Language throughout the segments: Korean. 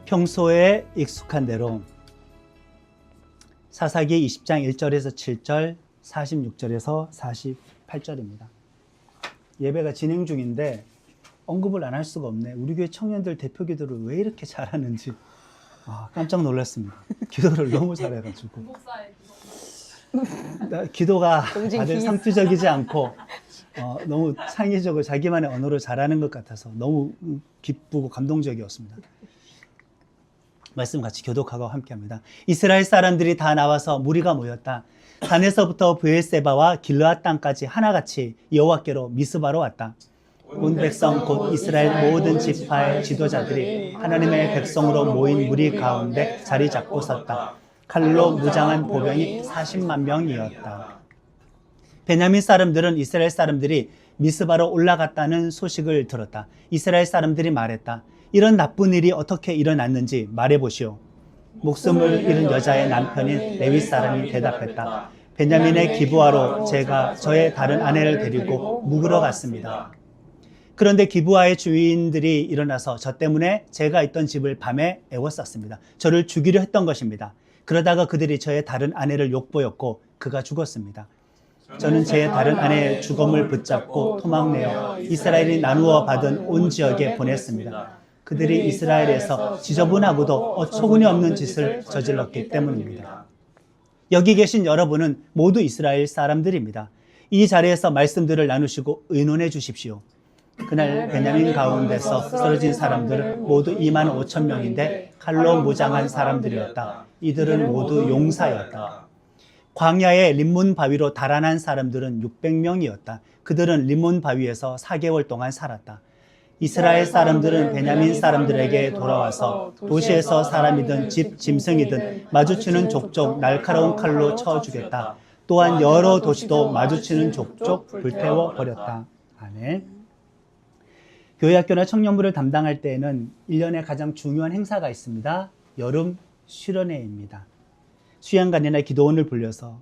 평소에 익숙한 대로 사사기 20장 1절에서 7절, 46절에서 48절입니다. 예배가 진행 중인데 언급을 안 할 수가 없네. 우리 교회 청년들 대표 기도를 왜 이렇게 잘하는지 깜짝 놀랐습니다. 기도를 너무 잘해가지고 기도가 다들 상투적이지 않고 너무 창의적으로 자기만의 언어로 잘하는 것 같아서 너무 기쁘고 감동적이었습니다. 말씀 같이 교독하고 함께합니다. 이스라엘 사람들이 다 나와서 무리가 모였다. 산에서부터 브엘세바와 길르앗 땅까지 하나같이 여호와께로 미스바로 왔다. 온 백성 곧 이스라엘 모든 지파의 지도자들이 하나님의 백성으로 모인 무리 가운데 자리 잡고 섰다. 칼로 무장한 보병이 40만 명이었다. 베냐민 사람들은 이스라엘 사람들이 미스바로 올라갔다는 소식을 들었다. 이스라엘 사람들이 말했다. 이런 나쁜 일이 어떻게 일어났는지 말해보시오. 목숨을 잃은 여자의 남편인 레위 사람이 대답했다. 베냐민의 기브아로 제가 저의 다른 아내를 데리고 묵으러 갔습니다. 그런데 기브아의 주인들이 일어나서 저 때문에 제가 있던 집을 밤에 에워쌌습니다. 저를 죽이려 했던 것입니다. 그러다가 그들이 저의 다른 아내를 욕보였고 그가 죽었습니다. 저는 제 다른 아내의 죽음을 붙잡고 토막내어 이스라엘이 나누어 받은 온 지역에 보냈습니다. 그들이 이스라엘에서 지저분하고도 어처구니 없는 짓을 저질렀기 때문입니다. 여기 계신 여러분은 모두 이스라엘 사람들입니다. 이 자리에서 말씀들을 나누시고 의논해 주십시오. 그날 베냐민 가운데서 쓰러진 사람들은 모두 2만 5천 명인데 칼로 무장한 사람들이었다. 이들은 모두 용사였다. 광야의 림몬 바위로 달아난 사람들은 600명이었다. 그들은 림몬 바위에서 4개월 동안 살았다. 이스라엘 사람들은 베냐민 사람들에게 돌아와서 도시에서 사람이든 집 짐승이든 마주치는 족족 날카로운 칼로 쳐주겠다. 또한 여러 도시도 마주치는 족족 불태워 버렸다. 아멘. 교회학교나 청년부를 담당할 때에는 1년에 가장 중요한 행사가 있습니다. 여름 수련회입니다. 수양관이나 기도원을 불려서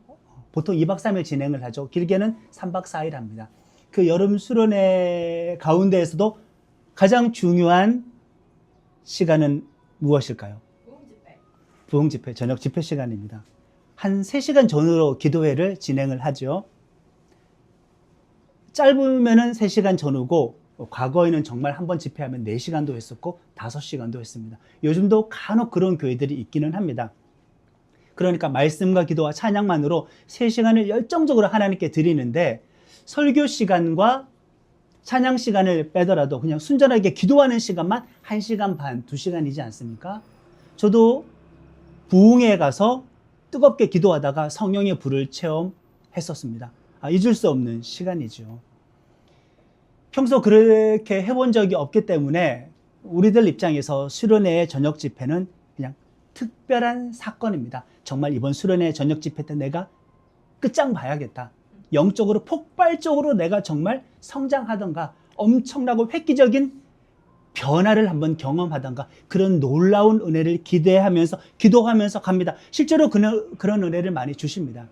보통 2박 3일 진행을 하죠. 길게는 3박 4일 합니다. 그 여름 수련회 가운데에서도 가장 중요한 시간은 무엇일까요? 부흥집회, 저녁 집회 시간입니다. 한 3시간 전후로 기도회를 진행을 하죠. 짧으면은 3시간 전후고 과거에는 정말 한 번 집회하면 4시간도 했었고 5시간도 했습니다. 요즘도 간혹 그런 교회들이 있기는 합니다. 그러니까 말씀과 기도와 찬양만으로 3시간을 열정적으로 하나님께 드리는데 설교 시간과 찬양 시간을 빼더라도 그냥 순전하게 기도하는 시간만 1시간 반, 2시간이지 않습니까? 저도 부흥회에 가서 뜨겁게 기도하다가 성령의 불을 체험했었습니다. 잊을 수 없는 시간이죠. 평소 그렇게 해본 적이 없기 때문에 우리들 입장에서 수련회의 저녁 집회는 그냥 특별한 사건입니다. 정말 이번 수련회 저녁 집회 때 내가 끝장 봐야겠다. 영적으로 폭발적으로 내가 정말 성장하던가 엄청나고 획기적인 변화를 한번 경험하던가 그런 놀라운 은혜를 기대하면서 기도하면서 갑니다. 실제로 그런 은혜를 많이 주십니다.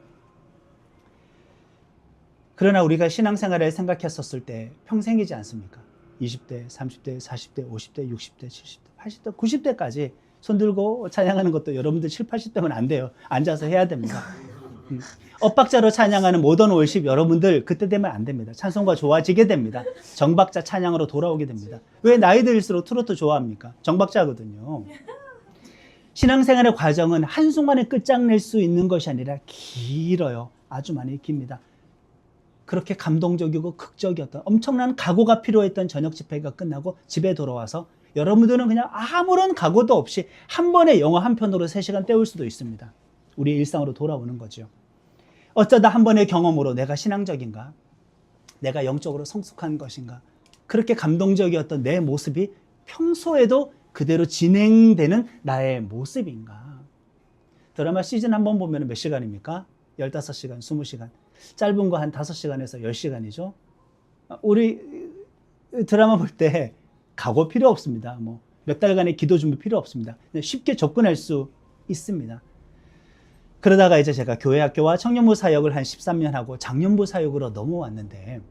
그러나 우리가 신앙생활을 생각했었을 때 평생이지 않습니까? 20대, 30대, 40대, 50대, 60대, 70대, 80대, 90대까지 손 들고 찬양하는 것도 여러분들 7, 80대면 안 돼요. 앉아서 해야 됩니다. 엇박자로 찬양하는 모던 월십 여러분들 그때 되면 안 됩니다. 찬송가 좋아지게 됩니다. 정박자 찬양으로 돌아오게 됩니다. 왜 나이 들수록 트로트 좋아합니까? 정박자거든요. 신앙생활의 과정은 한순간에 끝장낼 수 있는 것이 아니라 길어요. 아주 많이 깁니다. 그렇게 감동적이고 극적이었던 엄청난 각오가 필요했던 저녁 집회가 끝나고 집에 돌아와서 여러분들은 그냥 아무런 각오도 없이 한 번에 영화 한 편으로 3시간 때울 수도 있습니다. 우리의 일상으로 돌아오는 거죠. 어쩌다 한 번의 경험으로 내가 신앙적인가? 내가 영적으로 성숙한 것인가? 그렇게 감동적이었던 내 모습이 평소에도 그대로 진행되는 나의 모습인가? 드라마 시즌 한 번 보면 몇 시간입니까? 15시간, 20시간. 짧은 거 한 5시간에서 10시간이죠. 우리 드라마 볼 때 각오 필요 없습니다. 몇 달간의 기도 준비 필요 없습니다. 쉽게 접근할 수 있습니다. 그러다가 이제 제가 교회학교와 청년부 사역을 한 13년 하고 장년부 사역으로 넘어왔는데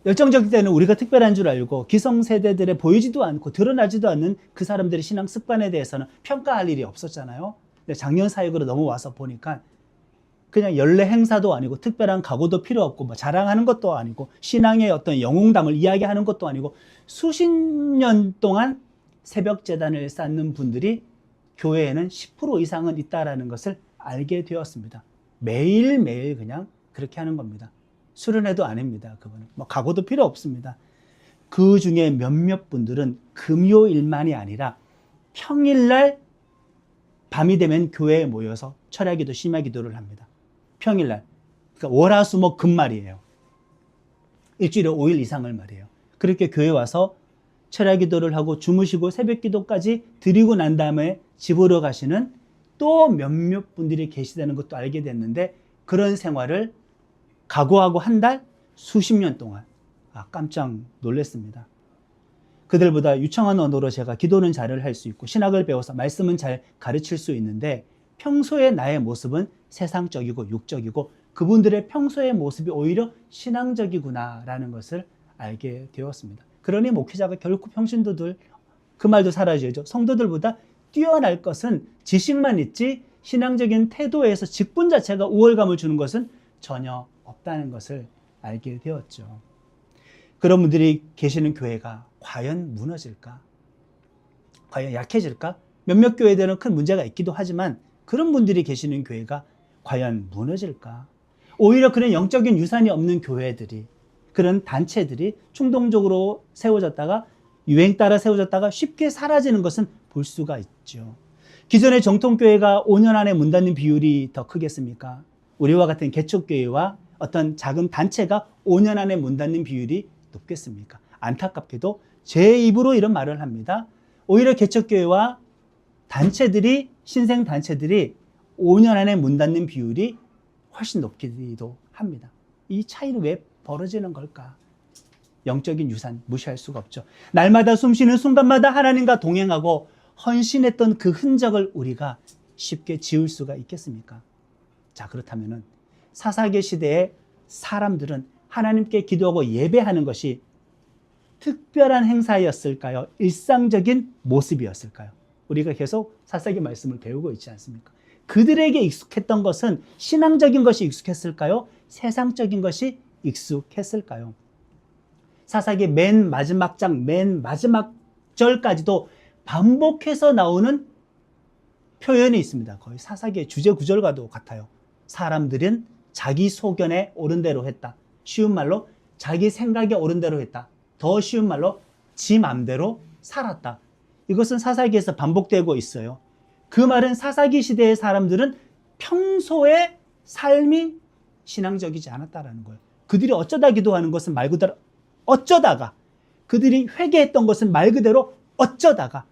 열정적일 때는 우리가 특별한 줄 알고 기성세대들의 보이지도 않고 드러나지도 않는 그 사람들의 신앙 습관에 대해서는 평가할 일이 없었잖아요. 근데 작년 사역으로 넘어와서 보니까 그냥 연례 행사도 아니고 특별한 각오도 필요 없고 뭐 자랑하는 것도 아니고 신앙의 어떤 영웅담을 이야기하는 것도 아니고 수십 년 동안 새벽 제단을 쌓는 분들이 교회에는 10% 이상은 있다라는 것을 알게 되었습니다. 매일매일 그냥 그렇게 하는 겁니다. 수련회도 아닙니다. 그거는 뭐 각오도 필요 없습니다. 그 중에 몇몇 분들은 금요일만이 아니라 평일날 밤이 되면 교회에 모여서 철야기도 심야기도를 합니다. 평일날. 그러니까 월화수목 금말이에요. 일주일에 5일 이상을 말이에요. 그렇게 교회 와서 철야기도를 하고 주무시고 새벽기도까지 드리고 난 다음에 집으로 가시는 또 몇몇 분들이 계시다는 것도 알게 됐는데 그런 생활을 각오하고 한 달, 수십 년 동안 깜짝 놀랐습니다. 그들보다 유창한 언어로 제가 기도는 잘 할 수 있고 신학을 배워서 말씀은 잘 가르칠 수 있는데 평소에 나의 모습은 세상적이고 육적이고 그분들의 평소의 모습이 오히려 신앙적이구나라는 것을 알게 되었습니다. 그러니 목회자가 결코 평신도들, 그 말도 사라져야죠. 성도들보다 뛰어날 것은 지식만 있지 신앙적인 태도에서 직분 자체가 우월감을 주는 것은 전혀 없다는 것을 알게 되었죠. 그런 분들이 계시는 교회가 과연 무너질까? 과연 약해질까? 몇몇 교회들은 큰 문제가 있기도 하지만 그런 분들이 계시는 교회가 과연 무너질까? 오히려 그런 영적인 유산이 없는 교회들이, 그런 단체들이 충동적으로 세워졌다가 유행 따라 세워졌다가 쉽게 사라지는 것은 볼 수가 있죠. 기존의 정통교회가 5년 안에 문 닫는 비율이 더 크겠습니까? 우리와 같은 개척교회와 어떤 작은 단체가 5년 안에 문 닫는 비율이 높겠습니까? 안타깝게도 제 입으로 이런 말을 합니다. 오히려 개척교회와 단체들이, 신생단체들이 5년 안에 문 닫는 비율이 훨씬 높기도 합니다. 이 차이는 왜 벌어지는 걸까? 영적인 유산 무시할 수가 없죠. 날마다 숨쉬는 순간마다 하나님과 동행하고 헌신했던 그 흔적을 우리가 쉽게 지울 수가 있겠습니까? 자, 그렇다면은 사사기 시대의 사람들은 하나님께 기도하고 예배하는 것이 특별한 행사였을까요? 일상적인 모습이었을까요? 우리가 계속 사사기 말씀을 배우고 있지 않습니까? 그들에게 익숙했던 것은 신앙적인 것이 익숙했을까요? 세상적인 것이 익숙했을까요? 사사기 맨 마지막 장, 맨 마지막 절까지도 반복해서 나오는 표현이 있습니다. 거의 사사기의 주제 구절과도 같아요. 사람들은 자기 소견에 옳은 대로 했다. 쉬운 말로 자기 생각에 옳은 대로 했다. 더 쉬운 말로 지 맘대로 살았다. 이것은 사사기에서 반복되고 있어요. 그 말은 사사기 시대의 사람들은 평소에 삶이 신앙적이지 않았다라는 거예요. 그들이 어쩌다 기도하는 것은 말 그대로 어쩌다가, 그들이 회개했던 것은 말 그대로 어쩌다가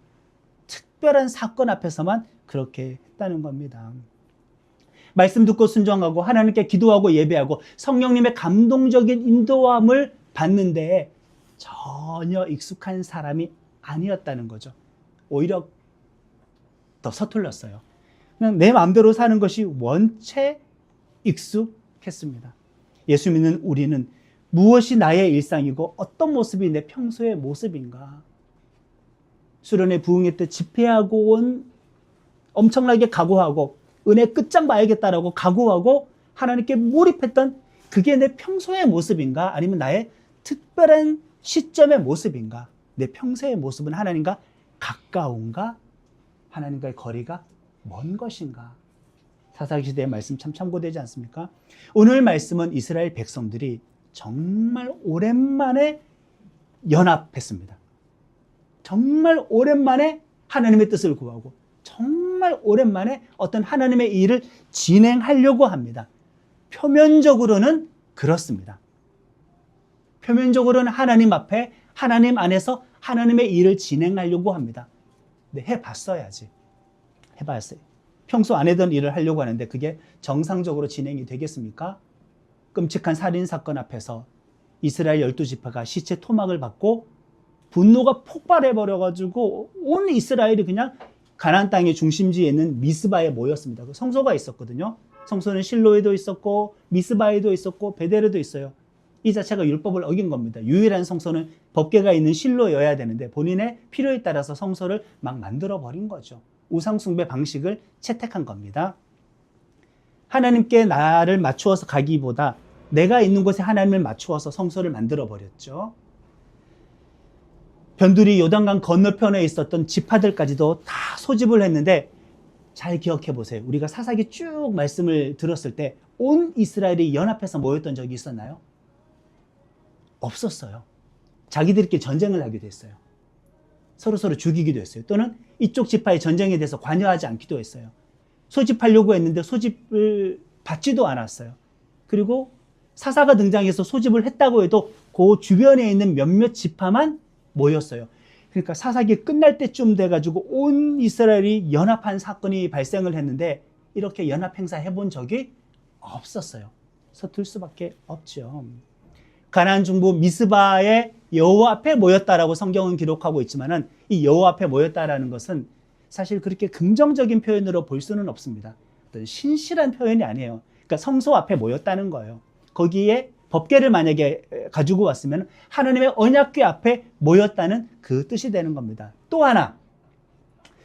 특별한 사건 앞에서만 그렇게 했다는 겁니다. 말씀 듣고 순종하고 하나님께 기도하고 예배하고 성령님의 감동적인 인도함을 받는데 전혀 익숙한 사람이 아니었다는 거죠. 오히려 더 서툴렀어요. 그냥 내 마음대로 사는 것이 원체 익숙했습니다. 예수 믿는 우리는 무엇이 나의 일상이고 어떤 모습이 내 평소의 모습인가? 수련회 부흥회 때 집회하고 온 엄청나게 각오하고 은혜 끝장 봐야겠다라고 각오하고 하나님께 몰입했던 그게 내 평소의 모습인가? 아니면 나의 특별한 시점의 모습인가? 내 평소의 모습은 하나님과 가까운가? 하나님과의 거리가 먼 것인가? 사사기 시대의 말씀 참 참고되지 않습니까? 오늘 말씀은 이스라엘 백성들이 정말 오랜만에 연합했습니다. 정말 오랜만에 하나님의 뜻을 구하고 정말 오랜만에 어떤 하나님의 일을 진행하려고 합니다. 표면적으로는 그렇습니다. 표면적으로는 하나님 앞에 하나님 안에서 하나님의 일을 진행하려고 합니다. 근데 해봤어야지. 해봤어요. 평소 안 하던 일을 하려고 하는데 그게 정상적으로 진행이 되겠습니까? 끔찍한 살인사건 앞에서 이스라엘 12지파가 시체 토막을 받고 분노가 폭발해버려가지고 온 이스라엘이 그냥 가나안 땅의 중심지에 있는 미스바에 모였습니다. 그 성소가 있었거든요. 성소는 실로에도 있었고 미스바에도 있었고 베델에도 있어요. 이 자체가 율법을 어긴 겁니다. 유일한 성소는 법궤가 있는 실로여야 되는데 본인의 필요에 따라서 성소를 막 만들어 버린 거죠. 우상 숭배 방식을 채택한 겁니다. 하나님께 나를 맞추어서 가기보다 내가 있는 곳에 하나님을 맞추어서 성소를 만들어 버렸죠. 변두리 요단강 건너편에 있었던 지파들까지도 다 소집을 했는데 잘 기억해 보세요. 우리가 사사기 쭉 말씀을 들었을 때 온 이스라엘이 연합해서 모였던 적이 있었나요? 없었어요. 자기들끼리 전쟁을 하기도 했어요. 서로 죽이기도 했어요. 또는 이쪽 지파의 전쟁에 대해서 관여하지 않기도 했어요. 소집하려고 했는데 소집을 받지도 않았어요. 그리고 사사가 등장해서 소집을 했다고 해도 그 주변에 있는 몇몇 지파만 모였어요. 그러니까 사사기 끝날 때쯤 돼가지고 온 이스라엘이 연합한 사건이 발생을 했는데 이렇게 연합 행사 해본 적이 없었어요. 서툴 수밖에 없죠. 가나안 중부 미스바의 여호와 앞에 모였다라고 성경은 기록하고 있지만은 이 여호와 앞에 모였다라는 것은 사실 그렇게 긍정적인 표현으로 볼 수는 없습니다. 어떤 신실한 표현이 아니에요. 그러니까 성소 앞에 모였다는 거예요. 거기에 법궤를 만약에 가지고 왔으면 하나님의 언약궤 앞에 모였다는 그 뜻이 되는 겁니다. 또 하나,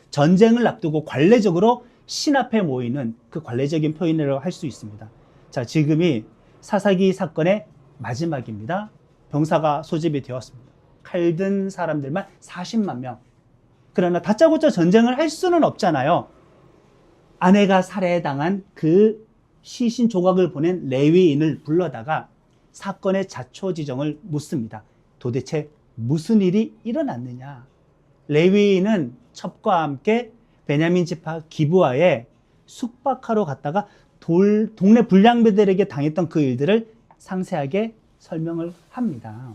전쟁을 앞두고 관례적으로 신 앞에 모이는 그 관례적인 표현이라고 할 수 있습니다. 자, 지금이 사사기 사건의 마지막입니다. 병사가 소집이 되었습니다. 칼 든 사람들만 40만 명. 그러나 다짜고짜 전쟁을 할 수는 없잖아요. 아내가 살해당한 그 시신 조각을 보낸 레위인을 불러다가 사건의 자초지정을 묻습니다. 도대체 무슨 일이 일어났느냐? 레위인은 첩과 함께 베냐민 지파 기브아에 숙박하러 갔다가 동네 불량배들에게 당했던 그 일들을 상세하게 설명을 합니다.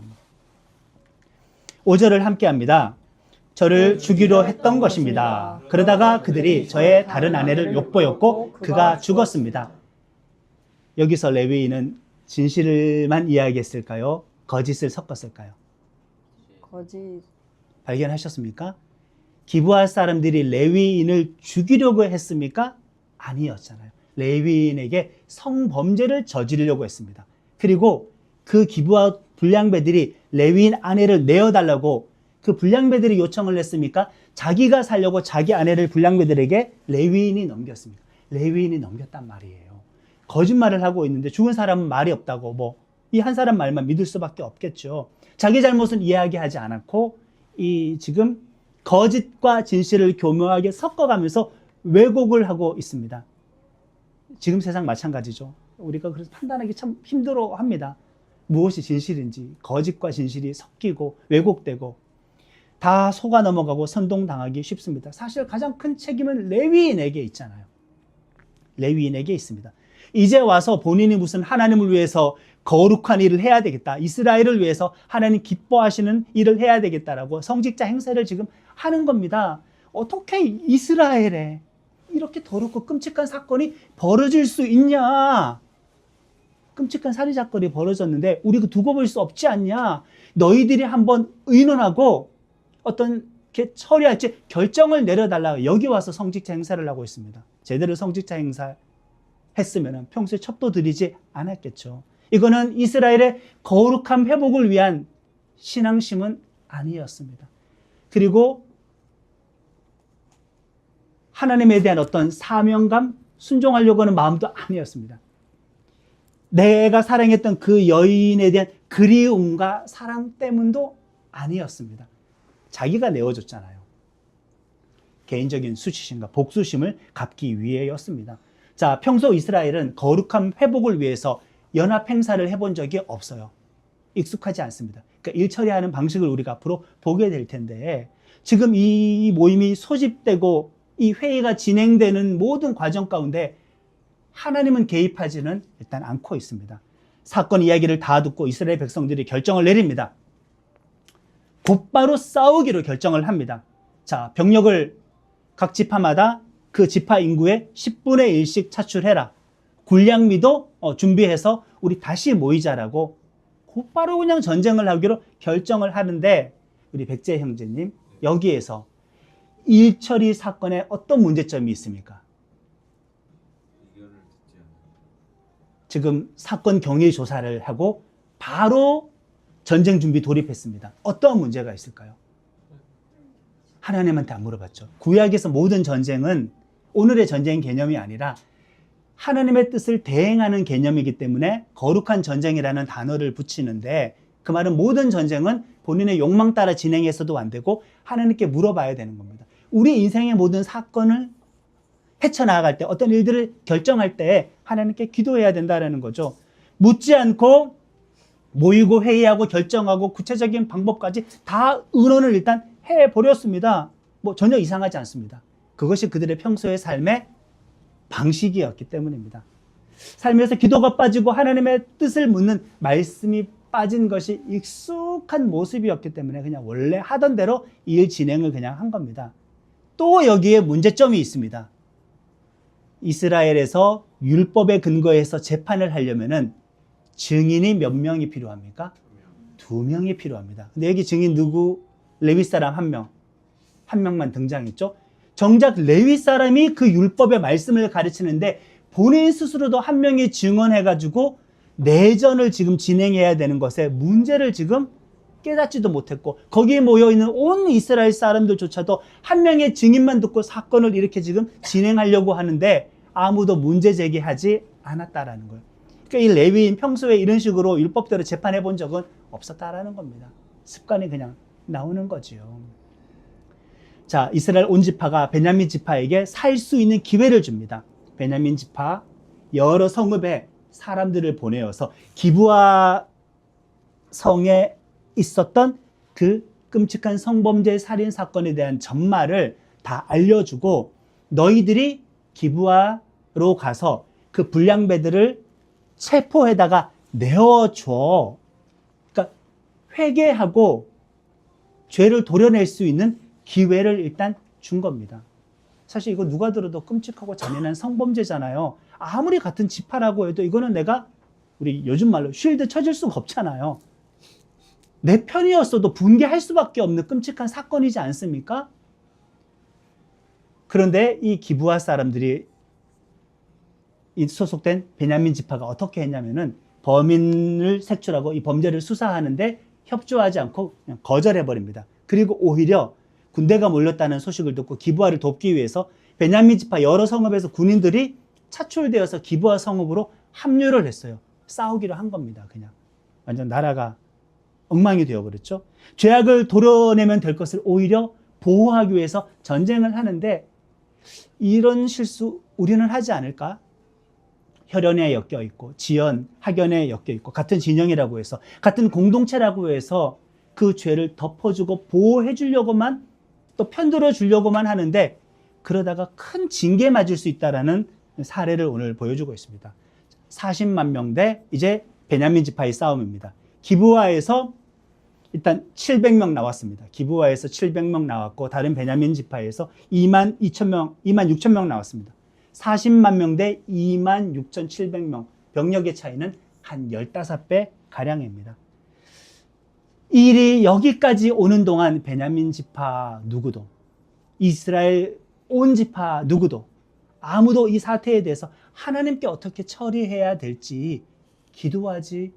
5절을 함께 합니다. 저를 죽이려 했던 것입니다. 그러다가 그들이 저의 다른 아내를 욕보였고 그가 죽었습니다. 여기서 레위인은 진실만 이야기했을까요? 거짓을 섞었을까요? 거짓. 발견하셨습니까? 기브아 사람들이 레위인을 죽이려고 했습니까? 아니었잖아요. 레위인에게 성범죄를 저지르려고 했습니다. 그리고 그 기브아 불량배들이 레위인 아내를 내어달라고 그 불량배들이 요청을 했습니까? 자기가 살려고 자기 아내를 불량배들에게 레위인이 넘겼습니다. 레위인이 넘겼단 말이에요. 거짓말을 하고 있는데 죽은 사람은 말이 없다고 이 한 사람 말만 믿을 수밖에 없겠죠. 자기 잘못은 이야기하지 않았고 이 지금 거짓과 진실을 교묘하게 섞어가면서 왜곡을 하고 있습니다. 지금 세상 마찬가지죠. 우리가 그래서 판단하기 참 힘들어합니다. 무엇이 진실인지 거짓과 진실이 섞이고 왜곡되고 다 속아 넘어가고 선동당하기 쉽습니다. 사실 가장 큰 책임은 레위인에게 있잖아요. 레위인에게 있습니다. 이제 와서 본인이 무슨 하나님을 위해서 거룩한 일을 해야 되겠다. 이스라엘을 위해서 하나님 기뻐하시는 일을 해야 되겠다라고 성직자 행세를 지금 하는 겁니다. 어떻게 이스라엘에 이렇게 더럽고 끔찍한 사건이 벌어질 수 있냐? 끔찍한 살인 사건이 벌어졌는데 우리가 두고 볼 수 없지 않냐? 너희들이 한번 의논하고 어떤 게 처리할지 결정을 내려달라. 여기 와서 성직자 행사를 하고 있습니다. 제대로 성직자 행사 했으면 평소에 첩도 드리지 않았겠죠. 이거는 이스라엘의 거룩한 회복을 위한 신앙심은 아니었습니다. 그리고 하나님에 대한 어떤 사명감, 순종하려고 하는 마음도 아니었습니다. 내가 사랑했던 그 여인에 대한 그리움과 사랑 때문도 아니었습니다. 자기가 내어줬잖아요. 개인적인 수치심과 복수심을 갚기 위해였습니다. 자, 평소 이스라엘은 거룩한 회복을 위해서 연합 행사를 해본 적이 없어요. 익숙하지 않습니다. 그러니까 일 처리하는 방식을 우리가 앞으로 보게 될 텐데 지금 이 모임이 소집되고 이 회의가 진행되는 모든 과정 가운데 하나님은 개입하지는 일단 않고 있습니다. 사건 이야기를 다 듣고 이스라엘 백성들이 결정을 내립니다. 곧바로 싸우기로 결정을 합니다. 자, 병력을 각 지파마다 그 지파 인구의 10분의 1씩 차출해라. 군량미도 준비해서 우리 다시 모이자라고 곧바로 그냥 전쟁을 하기로 결정을 하는데 우리 백제 형제님 여기에서 일처리 사건에 어떤 문제점이 있습니까? 지금 사건 경위 조사를 하고 바로 전쟁 준비 돌입했습니다. 어떤 문제가 있을까요? 하나님한테 안 물어봤죠. 구약에서 모든 전쟁은 오늘의 전쟁 개념이 아니라 하나님의 뜻을 대행하는 개념이기 때문에 거룩한 전쟁이라는 단어를 붙이는데, 그 말은 모든 전쟁은 본인의 욕망 따라 진행해서도 안 되고 하나님께 물어봐야 되는 겁니다. 우리 인생의 모든 사건을 헤쳐나갈 때, 어떤 일들을 결정할 때 하나님께 기도해야 된다는 거죠. 묻지 않고 모이고 회의하고 결정하고 구체적인 방법까지 다 의논을 일단 해버렸습니다. 뭐 전혀 이상하지 않습니다. 그것이 그들의 평소의 삶의 방식이었기 때문입니다. 삶에서 기도가 빠지고 하나님의 뜻을 묻는 말씀이 빠진 것이 익숙한 모습이었기 때문에 그냥 원래 하던 대로 일 진행을 그냥 한 겁니다. 또 여기에 문제점이 있습니다. 이스라엘에서 율법에 근거해서 재판을 하려면은 증인이 몇 명이 필요합니까? 2명이 필요합니다. 근데 여기 증인 누구? 레위 사람 1명. 1명만 등장했죠. 정작 레위 사람이 그 율법의 말씀을 가르치는데 본인 스스로도 1명이 증언해가지고 내전을 지금 진행해야 되는 것에 문제를 지금 깨닫지도 못했고, 거기에 모여있는 온 이스라엘 사람들조차도 1명의 증인만 듣고 사건을 이렇게 지금 진행하려고 하는데 아무도 문제 제기하지 않았다라는 거예요. 그러니까 이 레위인 평소에 이런 식으로 율법대로 재판해 본 적은 없었다라는 겁니다. 습관이 그냥 나오는 거지요. 자, 이스라엘 온 지파가 베냐민 지파에게 살 수 있는 기회를 줍니다. 베냐민 지파 여러 성읍에 사람들을 보내어서 기브아 성에 있었던 그 끔찍한 성범죄 살인 사건에 대한 전말을 다 알려주고, 너희들이 기브아로 가서 그 불량배들을 체포해다가 내어줘. 그러니까 회개하고 죄를 도려낼 수 있는 기회를 일단 준 겁니다. 사실 이거 누가 들어도 끔찍하고 잔인한 성범죄잖아요. 아무리 같은 지파라고 해도 이거는 내가, 우리 요즘 말로 쉴드 쳐질 수가 없잖아요. 내 편이었어도 분개할 수밖에 없는 끔찍한 사건이지 않습니까? 그런데 이 기브아 사람들이, 이 소속된 베냐민 지파가 어떻게 했냐면은 범인을 색출하고 이 범죄를 수사하는데 협조하지 않고 그냥 거절해버립니다. 그리고 오히려 군대가 몰렸다는 소식을 듣고 기브아를 돕기 위해서 베냐민 지파 여러 성읍에서 군인들이 차출되어서 기브아 성읍으로 합류를 했어요. 싸우기로 한 겁니다. 그냥 완전 나라가 엉망이 되어버렸죠. 죄악을 도려내면 될 것을 오히려 보호하기 위해서 전쟁을 하는데, 이런 실수 우리는 하지 않을까? 혈연에 엮여 있고 지연, 학연에 엮여 있고 같은 진영이라고 해서, 같은 공동체라고 해서 그 죄를 덮어주고 보호해 주려고만, 또 편들어 주려고만 하는데, 그러다가 큰 징계 맞을 수 있다라는 사례를 오늘 보여주고 있습니다. 40만 명 대 이제 베냐민 지파의 싸움입니다. 기브아에서 일단 700명 나왔습니다. 기브아에서 700명 나왔고, 다른 베냐민 지파에서 2만 6천 명 나왔습니다. 40만 명 대 2만 6,700명. 병력의 차이는 한 15배 가량입니다. 이 일이 여기까지 오는 동안 베냐민 지파 누구도, 이스라엘 온 지파 누구도, 아무도 이 사태에 대해서 하나님께 어떻게 처리해야 될지 기도하지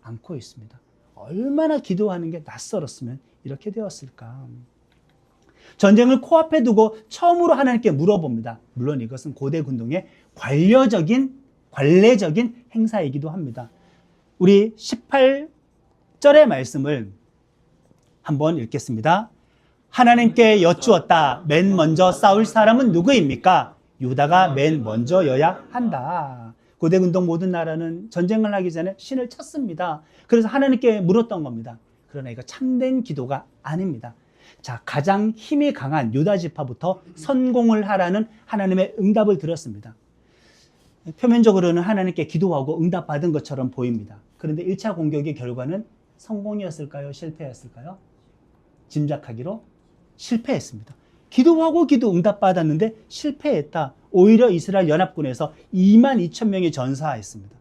않고 있습니다. 얼마나 기도하는 게 낯설었으면 이렇게 되었을까. 전쟁을 코앞에 두고 처음으로 하나님께 물어봅니다. 물론 이것은 고대 군동의 관례적인 행사이기도 합니다. 우리 18절의 말씀을 한번 읽겠습니다. 하나님께 여쭈었다. 맨 먼저 싸울 사람은 누구입니까? 유다가 맨 먼저여야 한다. 고대 근동 모든 나라는 전쟁을 하기 전에 신을 쳤습니다. 그래서 하나님께 물었던 겁니다. 그러나 이거 참된 기도가 아닙니다. 자, 가장 힘이 강한 유다 지파부터 선공을 하라는 하나님의 응답을 들었습니다. 표면적으로는 하나님께 기도하고 응답받은 것처럼 보입니다. 그런데 1차 공격의 결과는 성공이었을까요? 실패였을까요? 짐작하기로 실패했습니다. 기도하고 기도 응답받았는데 실패했다. 오히려 이스라엘 연합군에서 2만 2천 명이 전사했습니다.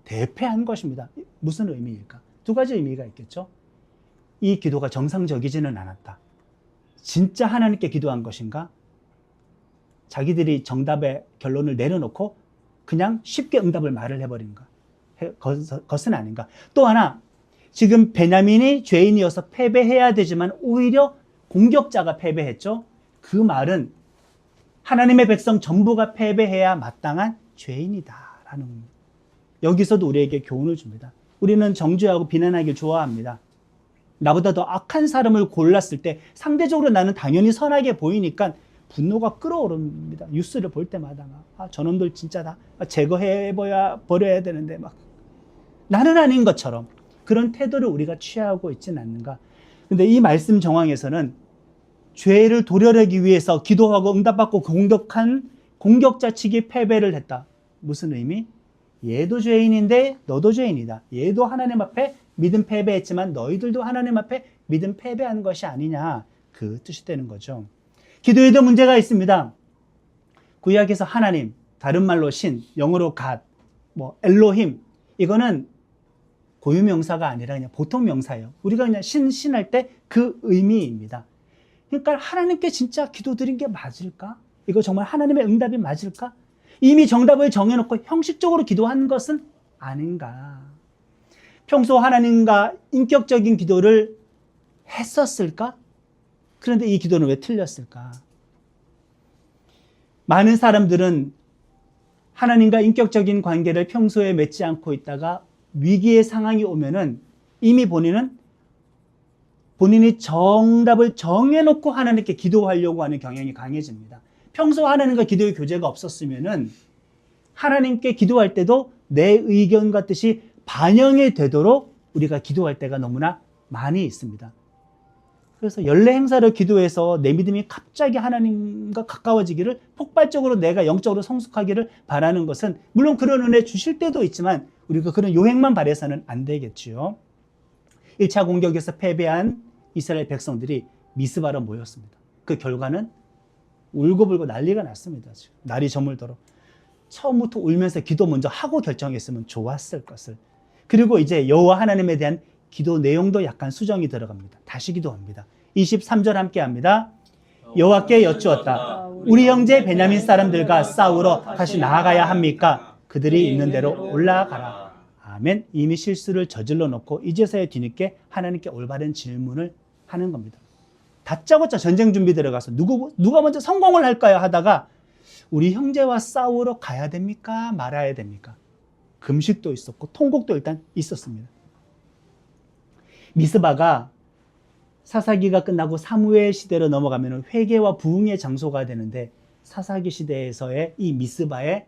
대패한 것입니다. 무슨 의미일까? 두 가지 의미가 있겠죠. 이 기도가 정상적이지는 않았다. 진짜 하나님께 기도한 것인가? 자기들이 정답의 결론을 내려놓고 그냥 쉽게 응답을 말을 해버린가? 것은 아닌가? 또 하나, 지금 베냐민이 죄인이어서 패배해야 되지만 오히려 공격자가 패배했죠. 그 말은 하나님의 백성 전부가 패배해야 마땅한 죄인이다라는 겁니다. 여기서도 우리에게 교훈을 줍니다. 우리는 정죄하고 비난하길 좋아합니다. 나보다 더 악한 사람을 골랐을 때 상대적으로 나는 당연히 선하게 보이니까 분노가 끓어오릅니다. 뉴스를 볼 때마다 저놈들 진짜 다 제거해버려야 되는데 막 나는 아닌 것처럼 그런 태도를 우리가 취하고 있지는 않는가. 근데 이 말씀 정황에서는 죄를 도려내기 위해서 기도하고 응답받고 공격한 공격자 측이 패배를 했다. 무슨 의미? 얘도 죄인인데 너도 죄인이다. 얘도 하나님 앞에 믿음 패배했지만 너희들도 하나님 앞에 믿음 패배한 것이 아니냐. 그 뜻이 되는 거죠. 기도에도 문제가 있습니다. 구약에서 하나님, 다른 말로 신, 영어로 God, 엘로힘, 이거는 고유명사가 아니라 그냥 보통 명사예요. 우리가 그냥 신할 때 그 의미입니다. 그러니까 하나님께 진짜 기도드린 게 맞을까? 이거 정말 하나님의 응답이 맞을까? 이미 정답을 정해놓고 형식적으로 기도한 것은 아닌가? 평소 하나님과 인격적인 기도를 했었을까? 그런데 이 기도는 왜 틀렸을까? 많은 사람들은 하나님과 인격적인 관계를 평소에 맺지 않고 있다가 위기의 상황이 오면은 이미 본인이 정답을 정해놓고 하나님께 기도하려고 하는 경향이 강해집니다. 평소 하나님과 기도의 교제가 없었으면은 하나님께 기도할 때도 내 의견과 뜻이 반영이 되도록 우리가 기도할 때가 너무나 많이 있습니다. 그래서 연례 행사를 기도해서 내 믿음이 갑자기 하나님과 가까워지기를 폭발적으로 내가 영적으로 성숙하기를 바라는 것은 물론 그런 은혜 주실 때도 있지만 우리가 그런 요행만 바라서는 안 되겠지요. 1차 공격에서 패배한 이스라엘 백성들이 미스바로 모였습니다. 그 결과는 울고불고 난리가 났습니다. 지금. 날이 저물도록. 처음부터 울면서 기도 먼저 하고 결정했으면 좋았을 것을. 그리고 이제 여호와 하나님에 대한 기도 내용도 약간 수정이 들어갑니다. 다시 기도합니다. 23절 함께 합니다. 여호와께 여쭈었다. 우리 형제 베냐민 사람들과 싸우러 다시 나아가야 합니까? 그들이 있는 대로 올라가라. 아멘. 이미 실수를 저질러 놓고 이제서야 뒤늦게 하나님께 올바른 질문을 하는 겁니다. 다짜고짜 전쟁 준비 들어가서 누가 먼저 성공을 할까요? 하다가 우리 형제와 싸우러 가야 됩니까? 말아야 됩니까? 금식도 있었고 통곡도 일단 있었습니다. 미스바가 사사기가 끝나고 사무엘 시대로 넘어가면 회개와 부흥의 장소가 되는데 사사기 시대에서의 이 미스바의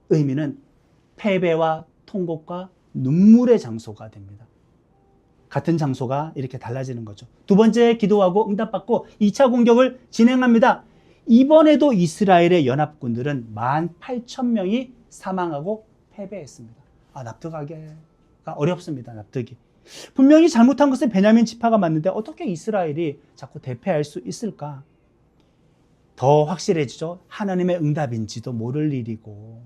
의미는 패배와 통곡과 눈물의 장소가 됩니다. 같은 장소가 이렇게 달라지는 거죠. 두 번째 기도하고 응답받고 2차 공격을 진행합니다. 이번에도 이스라엘의 연합군들은 18,000명이 사망하고 패배했습니다. 납득하기가 어렵습니다. 납득이. 분명히 잘못한 것은 베냐민 지파가 맞는데 어떻게 이스라엘이 자꾸 대패할 수 있을까? 더 확실해지죠. 하나님의 응답인지도 모를 일이고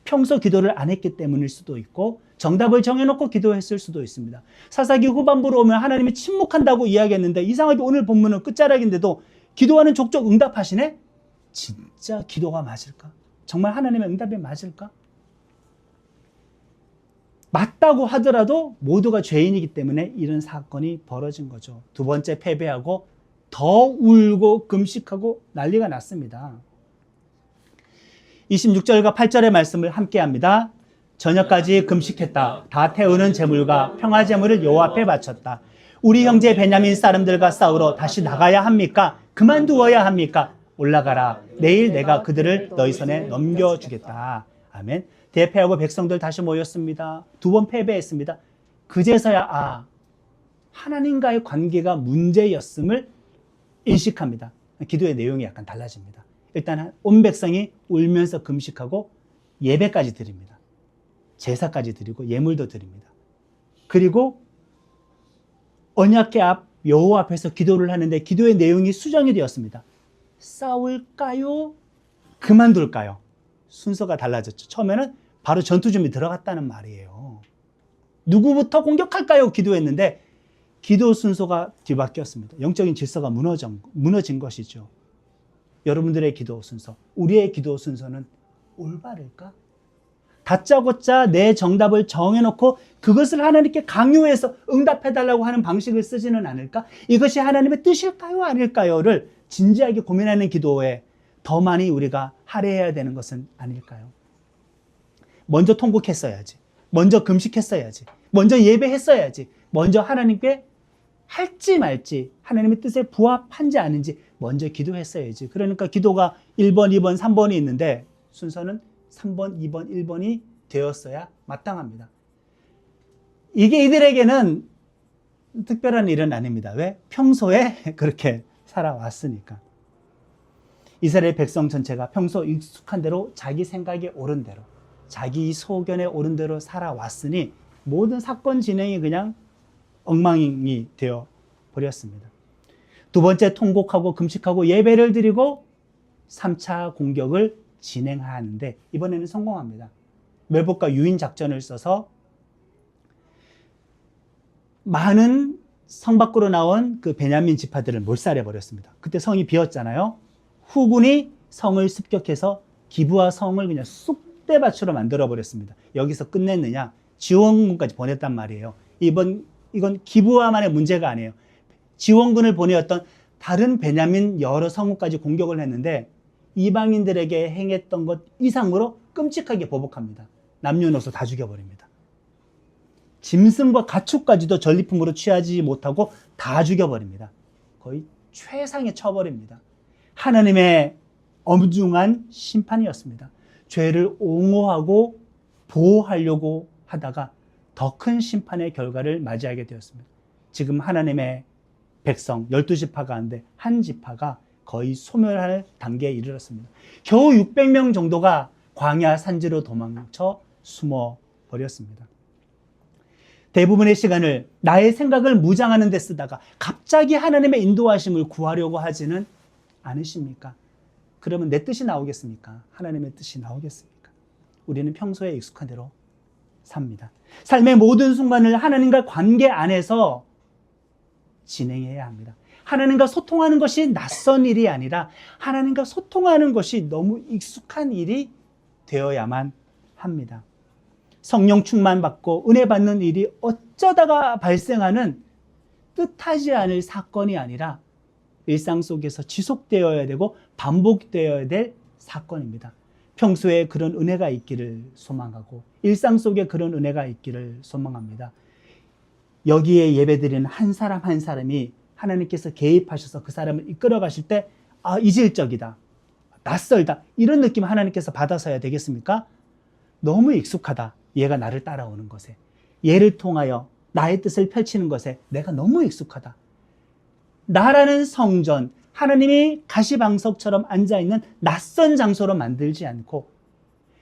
평소 기도를 안 했기 때문일 수도 있고 정답을 정해놓고 기도했을 수도 있습니다. 사사기 후반부로 오면 하나님이 침묵한다고 이야기했는데 이상하게 오늘 본문은 끝자락인데도 기도하는 족족 응답하시네? 진짜 기도가 맞을까? 정말 하나님의 응답이 맞을까? 맞다고 하더라도 모두가 죄인이기 때문에 이런 사건이 벌어진 거죠. 두 번째 패배하고 더 울고 금식하고 난리가 났습니다. 26절과 8절의 말씀을 함께 합니다. 저녁까지 금식했다. 다 태우는 제물과 평화 제물을 여호와 앞에 바쳤다. 우리 형제 베냐민 사람들과 싸우러 다시 나가야 합니까? 그만두어야 합니까? 올라가라. 내일 내가 그들을 너희 손에 넘겨주겠다. 아멘. 대패하고 백성들 다시 모였습니다. 두 번 패배했습니다. 그제서야 하나님과의 관계가 문제였음을 인식합니다. 기도의 내용이 약간 달라집니다. 일단 온 백성이 울면서 금식하고 예배까지 드립니다. 제사까지 드리고 예물도 드립니다. 그리고 언약궤 앞 여호와 앞에서 기도를 하는데 기도의 내용이 수정이 되었습니다. 싸울까요? 그만둘까요? 순서가 달라졌죠. 처음에는 바로 전투 준비 들어갔다는 말이에요. 누구부터 공격할까요? 기도했는데 기도 순서가 뒤바뀌었습니다. 영적인 질서가 무너진 것이죠. 여러분들의 기도 순서, 우리의 기도 순서는 올바를까? 다짜고짜 내 정답을 정해놓고 그것을 하나님께 강요해서 응답해달라고 하는 방식을 쓰지는 않을까? 이것이 하나님의 뜻일까요? 아닐까요?를 진지하게 고민하는 기도에 더 많이 우리가 할애해야 되는 것은 아닐까요? 먼저 통곡했어야지. 먼저 금식했어야지. 먼저 예배했어야지. 먼저 하나님께 할지 말지, 하나님의 뜻에 부합한지 아닌지 먼저 기도했어야지. 그러니까 기도가 1번, 2번, 3번이 있는데 순서는 3번, 2번, 1번이 되었어야 마땅합니다. 이게 이들에게는 특별한 일은 아닙니다. 왜? 평소에 그렇게 살아왔으니까. 이스라엘 백성 전체가 평소 익숙한 대로 자기 생각에 옳은 대로 자기 소견에 옳은 대로 살아왔으니 모든 사건 진행이 그냥 엉망이 되어 버렸습니다. 두 번째 통곡하고 금식하고 예배를 드리고 3차 공격을 진행하는데 이번에는 성공합니다. 매복과 유인 작전을 써서 많은 성 밖으로 나온 그 베냐민 지파들을 몰살해 버렸습니다. 그때 성이 비었잖아요. 후군이 성을 습격해서 기브아 성을 그냥 쑥대밭으로 만들어 버렸습니다. 여기서 끝냈느냐? 지원군까지 보냈단 말이에요. 이건 기브아만의 문제가 아니에요. 지원군을 보내었던 다른 베냐민 여러 성읍까지 공격을 했는데 이방인들에게 행했던 것 이상으로 끔찍하게 보복합니다. 남녀노소 다 죽여버립니다. 짐승과 가축까지도 전리품으로 취하지 못하고 다 죽여버립니다. 거의 최상의 처벌입니다. 하나님의 엄중한 심판이었습니다. 죄를 옹호하고 보호하려고 하다가 더 큰 심판의 결과를 맞이하게 되었습니다. 지금 하나님의 백성 12지파 가운데 한 지파가 거의 소멸할 단계에 이르렀습니다. 겨우 600명 정도가 광야 산지로 도망쳐 숨어 버렸습니다. 대부분의 시간을 나의 생각을 무장하는 데 쓰다가 갑자기 하나님의 인도하심을 구하려고 하지는 않으십니까? 그러면 내 뜻이 나오겠습니까? 하나님의 뜻이 나오겠습니까? 우리는 평소에 익숙한 대로 삽니다. 삶의 모든 순간을 하나님과 관계 안에서 진행해야 합니다. 하나님과 소통하는 것이 낯선 일이 아니라 하나님과 소통하는 것이 너무 익숙한 일이 되어야만 합니다. 성령 충만받고 은혜 받는 일이 어쩌다가 발생하는 뜻하지 않을 사건이 아니라 일상 속에서 지속되어야 되고 반복되어야 될 사건입니다. 평소에 그런 은혜가 있기를 소망하고 일상 속에 그런 은혜가 있기를 소망합니다. 여기에 예배드리는 한 사람 한 사람이 하나님께서 개입하셔서 그 사람을 이끌어 가실 때 이질적이다, 낯설다 이런 느낌 하나님께서 받아서야 되겠습니까? 너무 익숙하다. 얘가 나를 따라오는 것에, 얘를 통하여 나의 뜻을 펼치는 것에 내가 너무 익숙하다. 나라는 성전, 하나님이 가시방석처럼 앉아있는 낯선 장소로 만들지 않고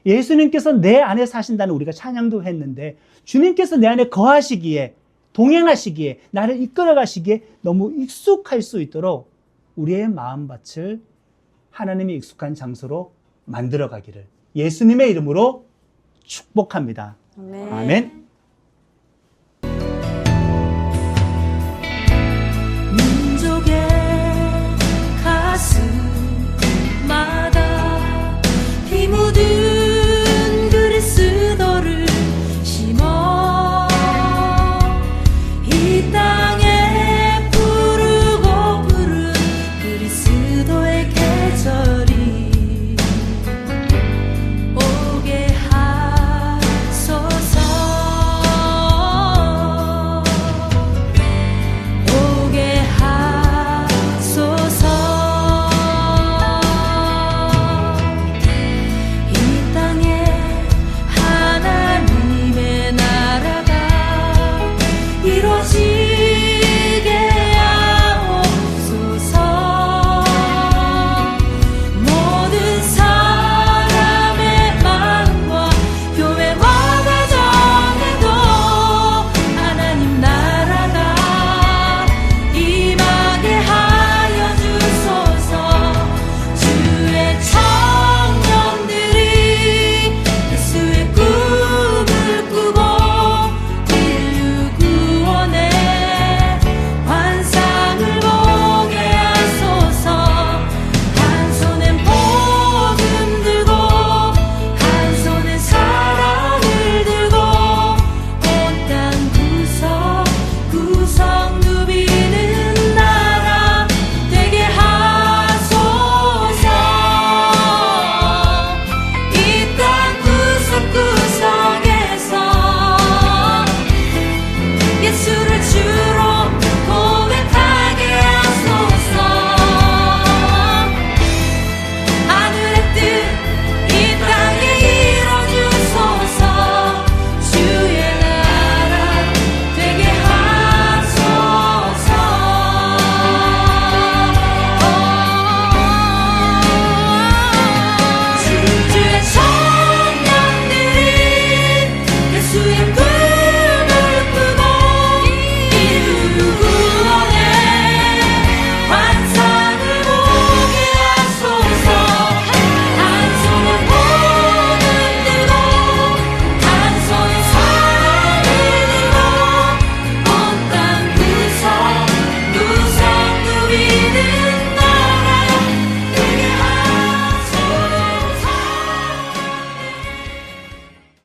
예수님께서 내 안에 사신다는 우리가 찬양도 했는데 주님께서 내 안에 거하시기에, 동행하시기에, 나를 이끌어 가시기에 너무 익숙할 수 있도록 우리의 마음밭을 하나님이 익숙한 장소로 만들어 가기를 예수님의 이름으로 축복합니다. 아멘. 아멘.